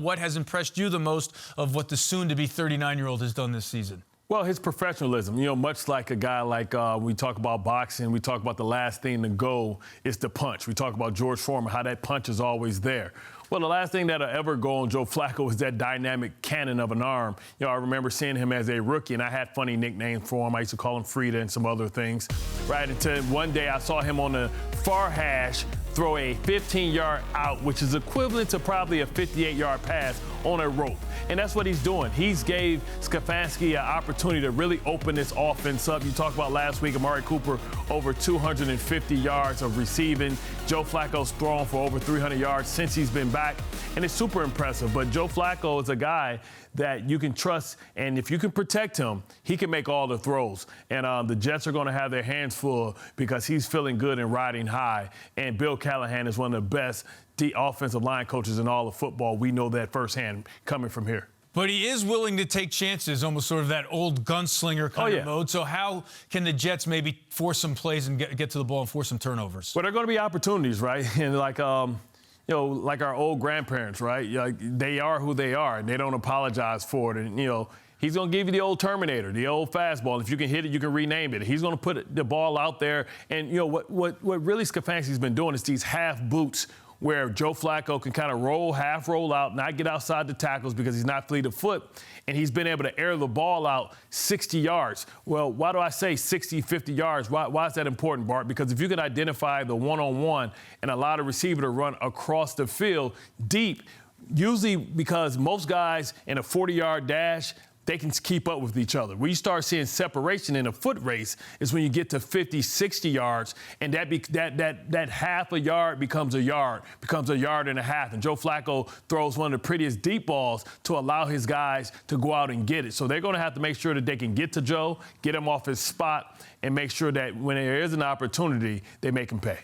What has impressed you the most of what the soon-to-be 39-year-old has done this season? Well, his professionalism, much like a guy like we talk about boxing, we talk about the last thing to go is the punch. We talk about George Foreman, how that punch is always there. Well, the last thing that'll ever go on Joe Flacco is that dynamic cannon of an arm. I remember seeing him as a rookie, and I had funny nicknames for him. I used to call him Frida and some other things, right? Until one day I saw him on the far hash throw a 15-yard out, which is equivalent to probably a 58-yard pass on a rope. And that's what he's doing. He's gave Stefanski an opportunity to really open this offense up. You talked about last week, Amari Cooper over 250 yards of receiving. Joe Flacco's thrown for over 300 yards since he's been back, and it's super impressive. But Joe Flacco is a guy that you can trust, and if you can protect him, he can make all the throws. And the Jets are going to have their hands full because he's feeling good and riding high. And Bill Callahan is one of the best offensive line coaches in all of football. We know that firsthand coming from here. But he is willing to take chances, almost sort of that old gunslinger kind of mode. So how can the Jets maybe force some plays and get to the ball and force some turnovers? Well, there are going to be opportunities, right? And like like our old grandparents, right? They are who they are, and they don't apologize for it. And, he's going to give you the old Terminator, the old fastball. If you can hit it, you can rename it. He's going to put the ball out there. And, what really Stefanski's been doing is these half boots where Joe Flacco can kind of half roll out, not get outside the tackles because he's not fleet of foot, and he's been able to air the ball out 60 yards. Well, why do I say 60, 50 yards? Why is that important, Bart? Because if you can identify the one-on-one and allow the receiver to run across the field deep, usually because most guys in a 40-yard dash, they can keep up with each other. Where you start seeing separation in a foot race is when you get to 50, 60 yards, and that half a yard becomes a yard and a half. And Joe Flacco throws one of the prettiest deep balls to allow his guys to go out and get it. So they're going to have to make sure that they can get to Joe, get him off his spot, and make sure that when there is an opportunity, they make him pay.